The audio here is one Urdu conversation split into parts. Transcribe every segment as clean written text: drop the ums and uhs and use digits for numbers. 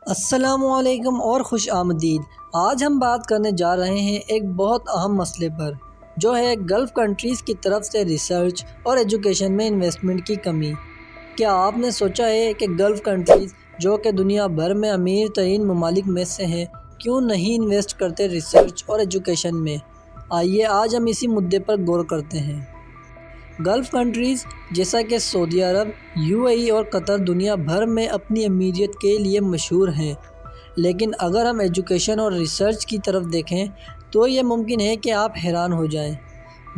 السلام علیکم اور خوش آمدید۔ آج ہم بات کرنے جا رہے ہیں ایک بہت اہم مسئلے پر، جو ہے گلف کنٹریز کی طرف سے ریسرچ اور ایجوکیشن میں انویسٹمنٹ کی کمی۔ کیا آپ نے سوچا ہے کہ گلف کنٹریز جو کہ دنیا بھر میں امیر ترین ممالک میں سے ہیں، کیوں نہیں انویسٹ کرتے ریسرچ اور ایجوکیشن میں؟ آئیے آج ہم اسی مدعے پر غور کرتے ہیں۔ گلف کنٹریز جیسا کہ سعودی عرب، UAE اور قطر دنیا بھر میں اپنی امیریت کے لیے مشہور ہیں، لیکن اگر ہم ایجوکیشن اور ریسرچ کی طرف دیکھیں تو یہ ممکن ہے کہ آپ حیران ہو جائیں۔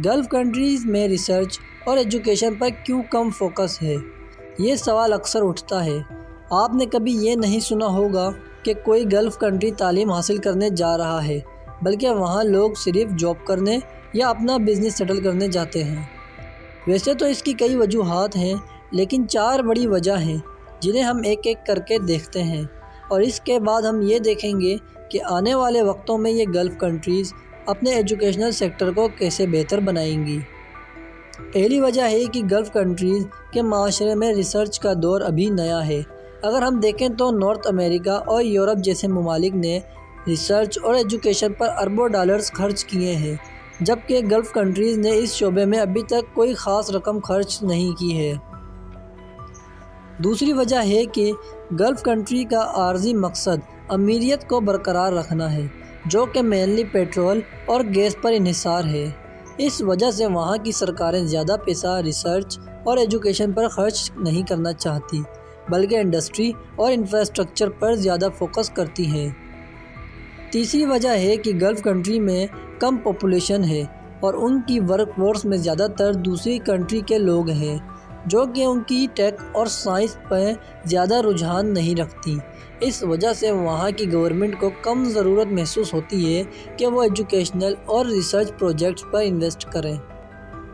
گلف کنٹریز میں ریسرچ اور ایجوکیشن پر کیوں کم فوکس ہے؟ یہ سوال اکثر اٹھتا ہے۔ آپ نے کبھی یہ نہیں سنا ہوگا کہ کوئی گلف کنٹری تعلیم حاصل کرنے جا رہا ہے، بلکہ وہاں لوگ صرف جاب کرنے یا اپنا بزنس سیٹل کرنے جاتے ہیں۔ ویسے تو اس کی کئی وجوہات ہیں، لیکن 4 بڑی وجہ ہیں جنہیں ہم ایک ایک کر کے دیکھتے ہیں، اور اس کے بعد ہم یہ دیکھیں گے کہ آنے والے وقتوں میں یہ گلف کنٹریز اپنے ایجوکیشنل سیکٹر کو کیسے بہتر بنائیں گی۔ پہلی وجہ ہے کہ گلف کنٹریز کے معاشرے میں ریسرچ کا دور ابھی نیا ہے۔ اگر ہم دیکھیں تو نارتھ امریکہ اور یورپ جیسے ممالک نے ریسرچ اور ایجوکیشن پر اربوں ڈالرز خرچ کیے ہیں، جبکہ گلف کنٹریز نے اس شعبے میں ابھی تک کوئی خاص رقم خرچ نہیں کی ہے۔ دوسری وجہ ہے کہ گلف کنٹری کا عارضی مقصد امیریت کو برقرار رکھنا ہے، جو کہ مینلی پیٹرول اور گیس پر انحصار ہے۔ اس وجہ سے وہاں کی سرکاریں زیادہ پیسہ ریسرچ اور ایجوکیشن پر خرچ نہیں کرنا چاہتی، بلکہ انڈسٹری اور انفراسٹرکچر پر زیادہ فوکس کرتی ہیں۔ تیسری وجہ ہے کہ گلف کنٹری میں کم پاپولیشن ہے اور ان کی ورک فورس میں زیادہ تر دوسری کنٹری کے لوگ ہیں، جو کہ ان کی ٹیک اور سائنس پہ زیادہ رجحان نہیں رکھتی۔ اس وجہ سے وہاں کی گورنمنٹ کو کم ضرورت محسوس ہوتی ہے کہ وہ ایجوکیشنل اور ریسرچ پروجیکٹس پر انویسٹ کریں۔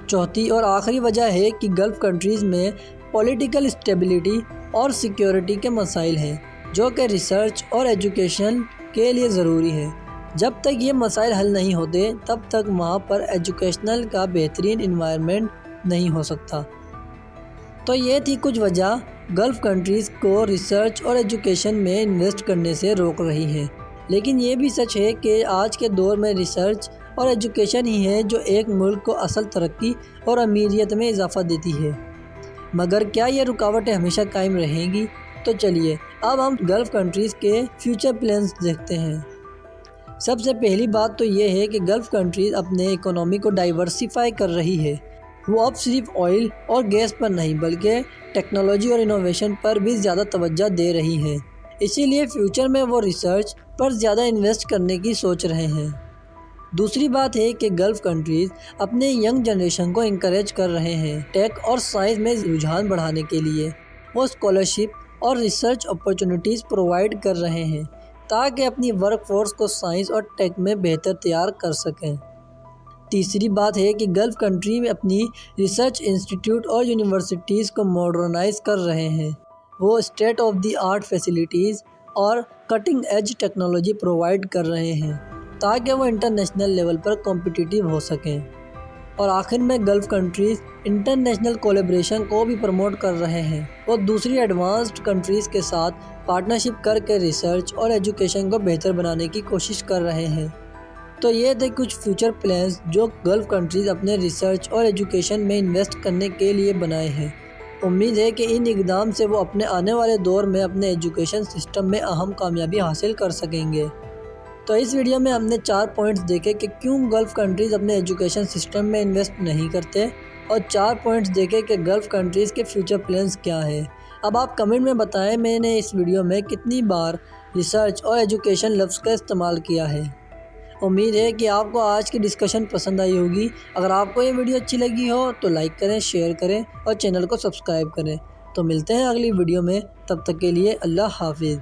چوتھی اور آخری وجہ ہے کہ گلف کنٹریز میں پولیٹیکل اسٹیبلٹی اور سیکیورٹی کے مسائل ہیں، جو کہ ریسرچ اور ایجوکیشن کے لیے ضروری ہے۔ جب تک یہ مسائل حل نہیں ہوتے، تب تک وہاں پر ایجوکیشنل کا بہترین انوائرمنٹ نہیں ہو سکتا۔ تو یہ تھی کچھ وجہ گلف کنٹریز کو ریسرچ اور ایجوکیشن میں انویسٹ کرنے سے روک رہی ہیں، لیکن یہ بھی سچ ہے کہ آج کے دور میں ریسرچ اور ایجوکیشن ہی ہے جو ایک ملک کو اصل ترقی اور امیریت میں اضافہ دیتی ہے۔ مگر کیا یہ رکاوٹیں ہمیشہ قائم رہیں گی؟ تو چلیے اب ہم گلف کنٹریز کے فیوچر پلانز دیکھتے ہیں۔ سب سے پہلی بات تو یہ ہے کہ گلف کنٹریز اپنے اکنامی کو ڈائیورسیفائی کر رہی ہے۔ وہ اب صرف آئل اور گیس پر نہیں بلکہ ٹیکنالوجی اور انوویشن پر بھی زیادہ توجہ دے رہی ہیں۔ اسی لیے فیوچر میں وہ ریسرچ پر زیادہ انویسٹ کرنے کی سوچ رہے ہیں۔ دوسری بات ہے کہ گلف کنٹریز اپنے ینگ جنریشن کو انکریج کر رہے ہیں ٹیک اور سائنس میں رجحان بڑھانے کے لیے۔ وہ اسکالرشپ اور ریسرچ اپرچونٹیز پرووائڈ کر رہے ہیں تاکہ اپنی ورک فورس کو سائنس اور ٹیک میں بہتر تیار کر سکیں۔ تیسری بات ہے کہ گلف کنٹری میں اپنی ریسرچ انسٹیٹیوٹ اور یونیورسٹیز کو ماڈرنائز کر رہے ہیں۔ وہ state of the art facilities اور کٹنگ ایج ٹیکنالوجی پرووائڈ کر رہے ہیں تاکہ وہ انٹرنیشنل لیول پر کمپٹیٹیو ہو سکیں۔ اور آخر میں گلف کنٹریز انٹرنیشنل کولیبریشن کو بھی پروموٹ کر رہے ہیں۔ وہ دوسری ایڈوانسڈ کنٹریز کے ساتھ پارٹنرشپ کر کے ریسرچ اور ایجوکیشن کو بہتر بنانے کی کوشش کر رہے ہیں۔ تو یہ تھے کچھ فیوچر پلانز جو گلف کنٹریز اپنے ریسرچ اور ایجوکیشن میں انویسٹ کرنے کے لیے بنائے ہیں۔ امید ہے کہ ان اقدام سے وہ اپنے آنے والے دور میں اپنے ایجوکیشن سسٹم میں اہم کامیابی حاصل کر سکیں گے۔ تو اس ویڈیو میں ہم نے 4 پوائنٹس دیکھے کہ کیوں گلف کنٹریز اپنے ایجوکیشن سسٹم میں انویسٹ نہیں کرتے، اور 4 پوائنٹس دیکھے کہ گلف کنٹریز کے فیوچر پلانز کیا ہیں۔ اب آپ کمنٹ میں بتائیں میں نے اس ویڈیو میں کتنی بار ریسرچ اور ایجوکیشن لفظ کا استعمال کیا ہے۔ امید ہے کہ آپ کو آج کی ڈسکشن پسند آئی ہوگی۔ اگر آپ کو یہ ویڈیو اچھی لگی ہو تو لائک کریں، شیئر کریں اور چینل کو سبسکرائب کریں۔ تو ملتے ہیں اگلی ویڈیو میں، تب تک کے لیے اللہ حافظ۔